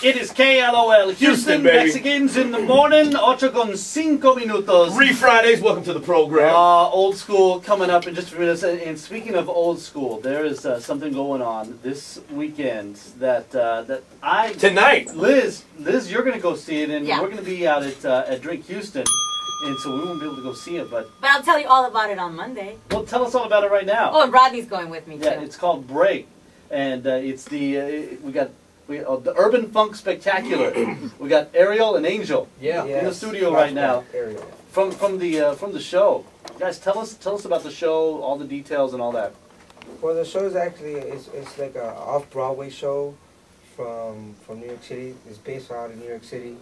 It is KLOL Houston, baby. Mexicans in the morning, 8:05. 3 Fridays, welcome to the program. Old school coming up in just a few minutes. And speaking of old school, there is something going on this weekend that I... Tonight. Liz, you're going to go see it, and Yeah. we're going to be out at Drink Houston, and so we won't be able to go see it, but I'll tell you all about it on Monday. well, tell us all about it right now. Oh, and Rodney's going with me, too. Yeah, it's called Break, and it's the the Urban Funk Spectacular. We got Ariel and Angel in the studio right now from the show. Guys, tell us about the show, all the details and all that. Well, the show is actually it's like a off-Broadway show from New York City. It's based out in New York City.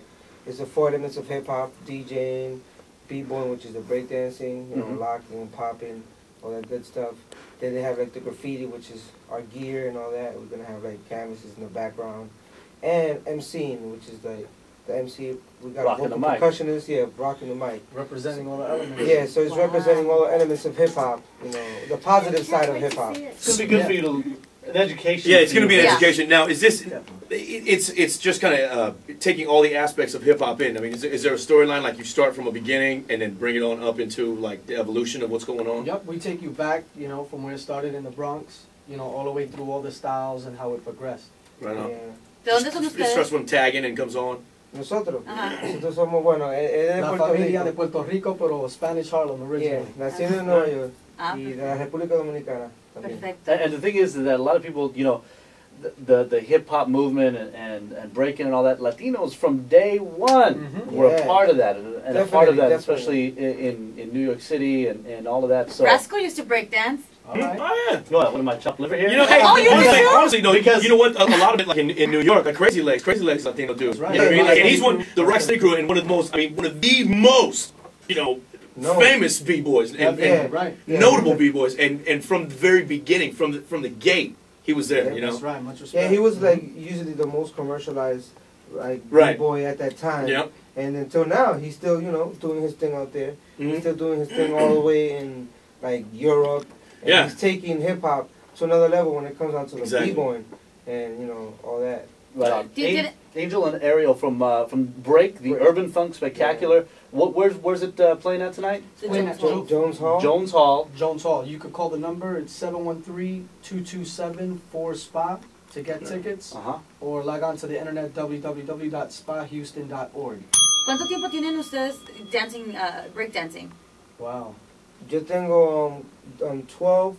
It's the 4 elements of hip hop: DJing, b-boying, which is the breakdancing, locking, popping, all that good stuff. Then they have like the graffiti, which is our gear and all that. We're gonna have like canvases in the background, and MCing, which is like the MC. We got rocking a vocal the mic. percussionist, rocking the mic, representing all the elements. Yeah, so it's representing all the elements of hip hop. You know, the positive side of hip hop. It's gonna be good for you to an education. Yeah, it's going to be an Yeah. education. Now, is this? It's just kind of taking all the aspects of hip hop in. I mean, is there a storyline like you start from a beginning and then bring it on up into like the evolution of what's going on? Yep, we take you back, you know, from where it started in the Bronx, you know, all the way through all the styles and how it progressed. Right on. ¿De dónde son It ustedes? starts when tagging and comes on. Nosotros, Ajá. nosotros somos buenos. De La Puerto familia de Rico. Puerto Rico, pero Spanish Harlem Yeah, originally. nacido en Nueva York Ah, y de la República Dominicana también. Perfecto. And the thing is that a lot of people, you know, the hip hop movement and breaking and all that, Latinos from day one were a part of that and a part of that, especially in New York City and all of that. So. Rascal used to break dance. All right. Oh yeah. You know what am I, chopped liver here? You know, hey, Oh, you honestly, no, Because- you know what? A lot of it, like in New York, like Crazy Legs Latino do. Right. You know what I mean? Yeah, Like, and he's one, the Rex Crew, and one of the most, you know, famous b-boys and Right. notable b-boys, and from the very beginning, from the gate, he was there. You know. That's right. Much respect. Yeah, he was like usually the most commercialized like boy at that time. Yeah. And until now, he's still doing his thing out there. He's still doing his thing all the way in like Europe. And he's taking hip hop to another level when it comes down to the b-boying and all that. Right on. Did- Angel and Ariel from Break, the Urban Funk Spectacular. Where's it playing at tonight? Playing at Jones Hall. Jones Hall. Jones Hall. You could call the number. It's 713-227-4SPA to get tickets, or log on to the internet www.spahouston.org. ¿Cuánto tiempo tienen ustedes dancing, break dancing? Wow. Yo tengo 12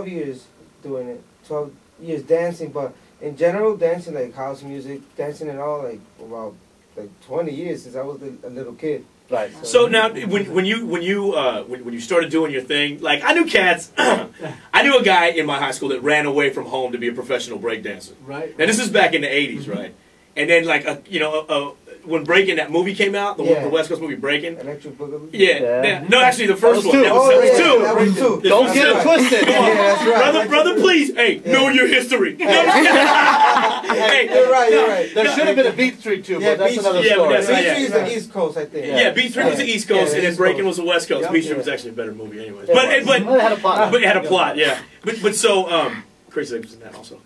years doing it. 12 years dancing, but in general, dancing like house music, dancing and all, like about like 20 years since I was a little kid. Right. So now, when you started doing your thing, like I knew cats, I knew a guy in my high school that ran away from home to be a professional breakdancer. Right. Now this is back in the '80s, right? And then like when Breaking, that movie came out, the West Coast movie Breaking. Electric Boogaloo. Yeah. No, actually the first one. That was two. That was two. Don't get it twisted. That's right. Brother, please, hey, know your history. You're right. There should have been a Beat Street too, but that's another story. But that's- Beat Street is the East Coast, I think. Yeah, Beat Street was the East Coast, and then East Breaking Coast. was the West Coast. Yep. Beat Street was actually a better movie, anyways. It But had a plot. But it had a plot, yeah. But so Crazy Legs was in that also.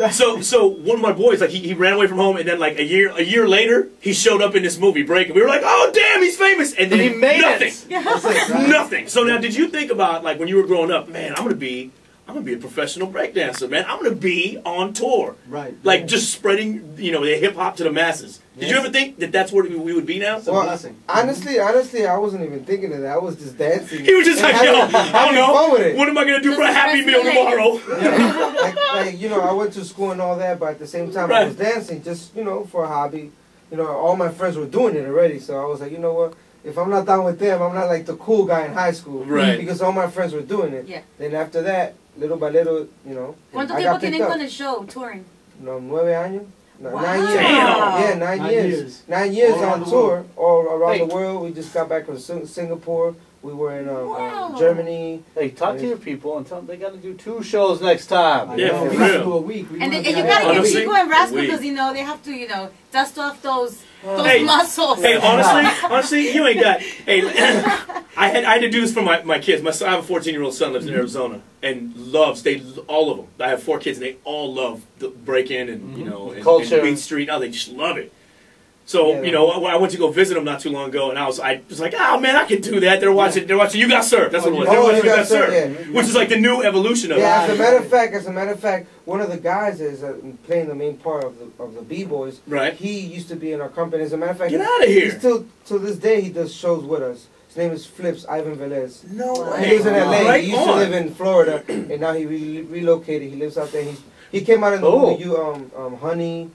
So one of my boys, like he ran away from home, and then like a year later, he showed up in this movie Breaking. We were like, oh damn, he's famous, and then He made nothing. it. Nothing. So now, did you think about like when you were growing up, man, I'm gonna be a professional breakdancer, man. I'm gonna be on tour, Right. like just spreading the hip hop to the masses. Did you ever think that that's what we would be now? It's a blessing. Honestly, I wasn't even thinking of that. I was just dancing. He was just like, yo, I don't know. Fun with it. What am I gonna do for a Happy Meal tomorrow? I went to school and all that, but at the same time I was dancing just for a hobby. All my friends were doing it already, so I was like, you know what? If I'm not down with them, I'm not like the cool guy in high school, Right? Because all my friends were doing it. Yeah. Then after that, little by little, ¿Cuánto I tiempo got picked tienen up. con el show, touring? 9 años. No, Wow. 9 years. Damn. Yeah, 9 years. 9 years All around on the tour all around Hey. the world. We just got back from Singapore, We were in Germany. Hey, talk to your people and tell them they got to do 2 shows next time. Yeah, for we real. have to do a week. And you gotta get people in Rascal because they have to dust off those muscles. Hey, honestly, you ain't got. Hey, I had to do this for my kids. I have a 14-year-old son lives in Arizona and loves all of them. I have 4 kids and they all love the break-in and and culture, and Beat Street. Oh, they just love it. So I went to go visit them not too long ago, and I was like, oh man, I can do that. They're watching You Got Served. That's what it was. They're watching You Got Served, which is like the new evolution of it. Yeah, as a matter of fact, one of the guys is playing the main part of the B-boys. Right. He used to be in our company. As a matter of fact, get out of here. He still to this day he does shows with us. His name is Flips Ivan Velez. No way. He lives in LA. Right he used to live in Florida, and now he relocated. He lives out there. He came out in the movie Honey.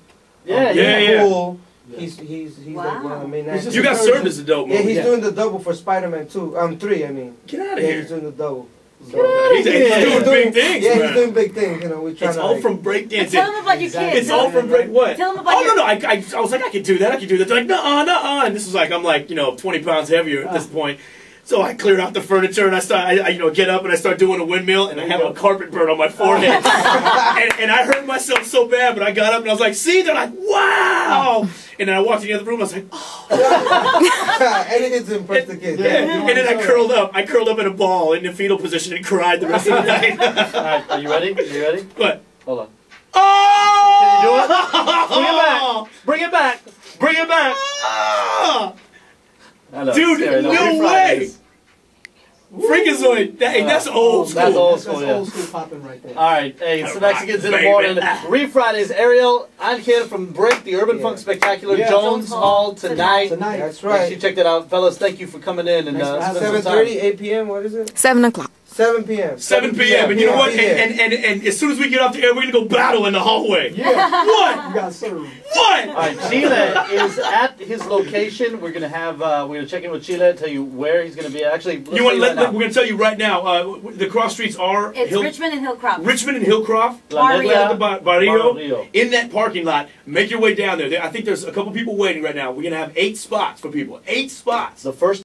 Cool. He's like one of the main actors. You Got Served as a dope movie. Yeah, he's doing the double for Spider-Man 3. I mean, get out of here. He's doing the double. So, he's doing big things. Yeah, he's doing big things. We're trying it's all from breakdancing. Tell them about your kids. It's all from what? Tell them about no. I was like, I could do that. They're like, no. And this is like, I'm like, 20 pounds heavier at this point. So I cleared out the furniture and I get up and I start doing a windmill and I have a carpet burn on my forehead. and I hurt myself so bad, but I got up and I was like, see? They're like, wow! And then I walked in the other room, I was like, oh. Anything to impress the kids. Yeah. And then I curled up in a ball in the fetal position and cried the rest of the night. All right, are you ready? What? Hold on. Oh! Bring it back! Bring it back! Oh! Know, dude, no way! Freakazoid! That's old school. That's old school, That's old school popping right there. Alright, hey, it's the Mexicans in the morning. Refridays, Ariel, Angel from Break, the Urban Funk Spectacular, Jones Hall tonight. That's right. You check that out. Fellas, thank you for coming in. And 7:30, 8 p.m., what is it? 7 o'clock. 7 p.m. 7 p.m. And you know what? And as soon as we get off the air, we're going to go battle in the hallway. Yeah. What? You got served. What? All right, Chile is at his location. We're going to check in with Chile, tell you where he's going to be. Actually, we're going to tell you right now, the cross streets are... It's Richmond and Hillcroft. Richmond and Hillcroft. Barrio. In that parking lot. Make your way down there. I think there's a couple people waiting right now. We're going to have 8 spots for people. 8 spots. The first